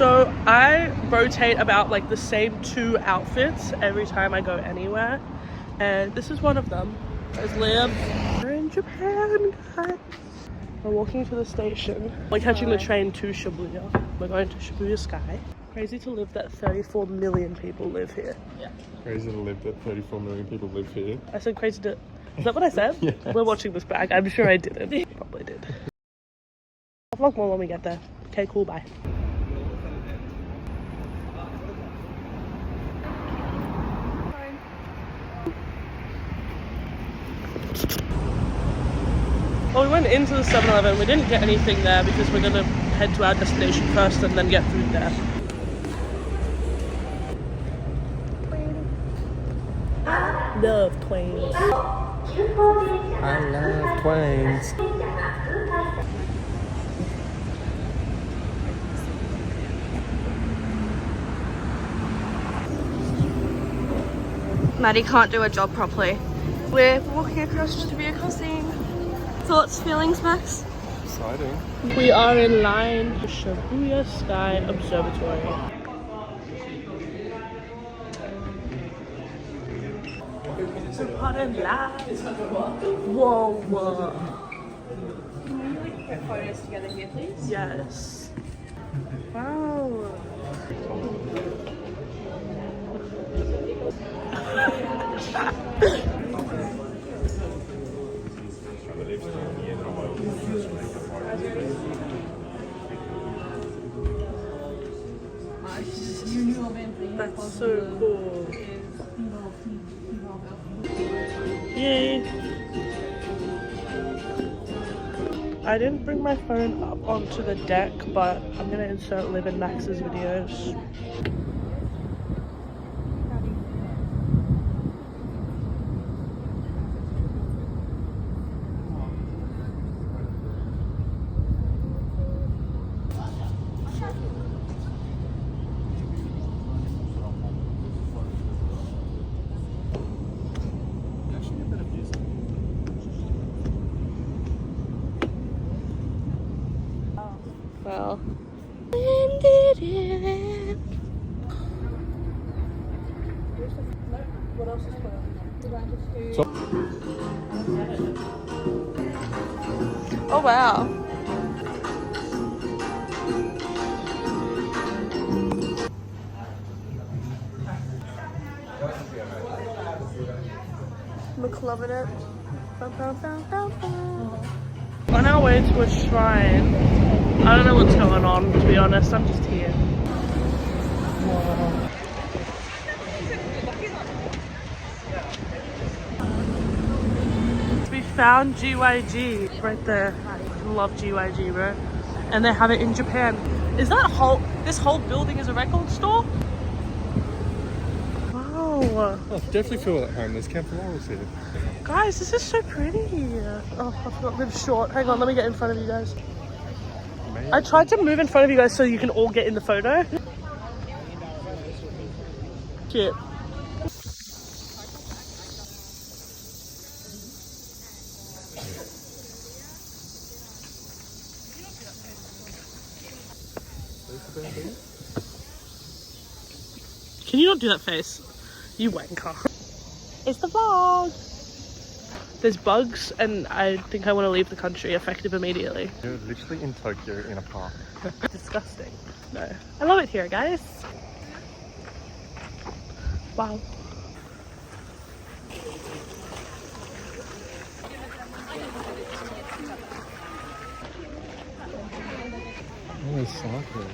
So I rotate about like the same 2 outfits every time I go anywhere, and this is one of them. There's Liam. We're in Japan, guys. We're walking to the station. We're catching the train to Shibuya. We're going to Shibuya Sky. Crazy to live that 34 million people live here. Yeah. Crazy to live that 34 million people live here. I said crazy to... Is that what I said? Yes. We're watching this back. I'm sure I didn't. Probably did. I'll vlog more when we get there. Okay, cool, bye. Well, we went into the 7-Eleven. We didn't get anything there because we're going to head to our destination first and then get food there. Love Twains. I love Twains. Maddie can't do her job properly. We're walking across to be a crossing. Thoughts, feelings, Max? Exciting. We are in line for Shibuya Sky Observatory. Whoa, whoa. Can we put photos together here, please? Yes. Wow. That's so cool. Yay. I didn't bring my phone up onto the deck, but I'm gonna insert Liv and Max's videos. Well, what else is there? Oh wow. McLovin it. On our way to a shrine. I don't know what's going on, to be honest. I'm just here. Whoa. We found GYG right there. I love GYG, bro. And they have it in Japan. Is that this whole building is a record store? Wow. I definitely feel at home. There's Camp Laurels here. Guys, this is so pretty. Oh, I forgot Liv's short. Hang on, let me get in front of you guys. I tried to move in front of you guys so you can all get in the photo. Cute. Can you not do that face? You wanker. It's the vlog. There's bugs and I think I want to leave the country effective immediately. You're literally in Tokyo in a park. Disgusting. No. I love it here, guys. Wow. Oh, it's soccer.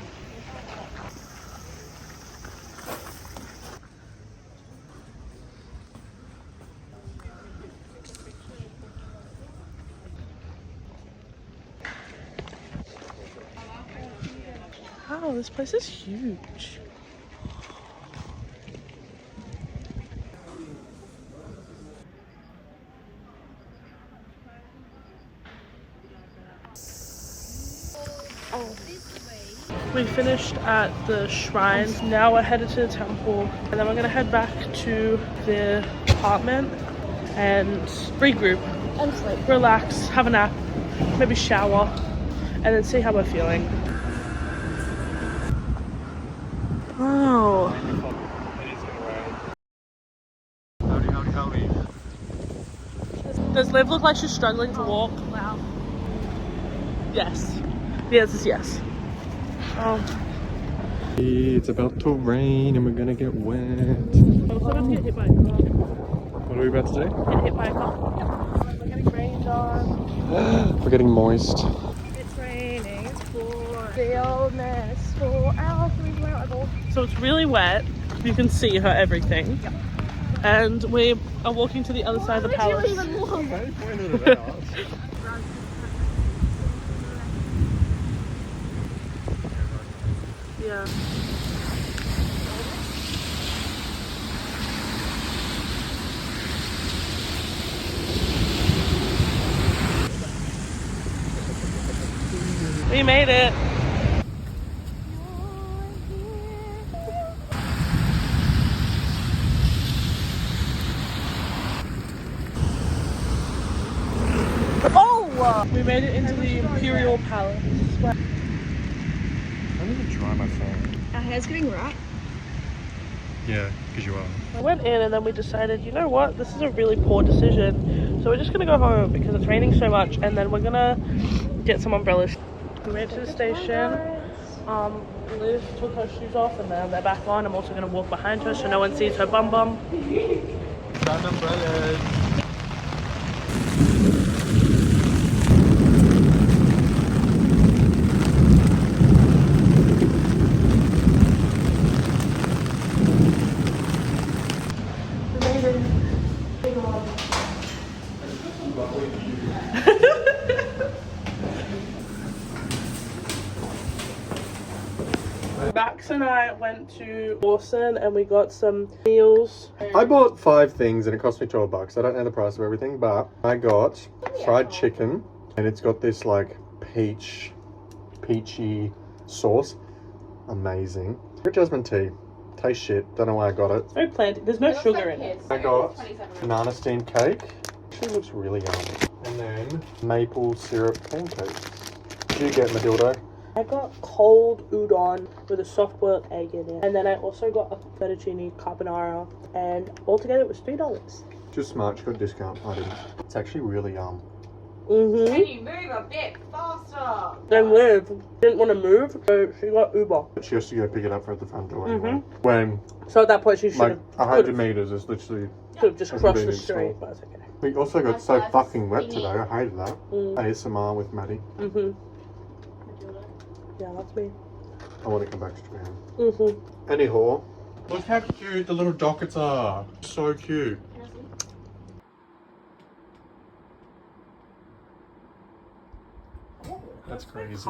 Wow, this place is huge. We finished at the shrine. Now we're headed to the temple, and then we're gonna head back to the apartment and regroup And sleep. relax, have a nap, maybe shower, and then see how we're feeling. Does Liv look like she's struggling to walk? Wow. Yes. The answer is yes. Oh. It's about to rain and we're gonna get wet. I'm also about to get hit by a car. What are we about to do? Get hit by a car. We're getting rained on. We're getting moist. It's raining. It's for the oldness. For our survival. So it's really wet. You can see her everything. Yep. And we are walking to the other side of the palace. They pointed it out. Yeah. We made it. Oh! We made it into the Imperial Palace. I need to dry my phone. Our hair's getting wet. Yeah, because you are. I went in and then we decided, you know what, this is a really poor decision. So we're just gonna go home because it's raining so much, and then we're gonna get some umbrellas. We made it to the station. Liz took her shoes off and then they're back on. I'm also gonna walk behind her so no one sees her bum bum. Found umbrellas. Max and I went to Lawson and we got some meals. I bought 5 things and it cost me $12. I don't know the price of everything, but I got fried chicken and it's got this like peachy sauce. Amazing. Jasmine tea. Tastes shit. Don't know why I got it. It's very planty. There's no sugar in it. I got banana steamed cake. Actually looks really yummy. And then maple syrup pancakes. What did you get, Matilda? I got cold udon with a soft boiled egg in it. And then I also got a fettuccine carbonara. And altogether it was $3. Just smart, she got a discount. I didn't. It's actually really yum. Mm-hmm. Can you move a bit faster? Then Liv didn't want to move, so she got Uber. But she has to go pick it up at the front door anyway. When So at that point she should like have 100 meters is literally. just a crossed the convenience street, store. but it's okay. We also got so fucking wet today. I hated that. ASMR with Maddie. Yeah, that's me. I want to come back to Japan. Mm-hmm. Anyhow, look how cute the little dockets are. So cute. That's crazy.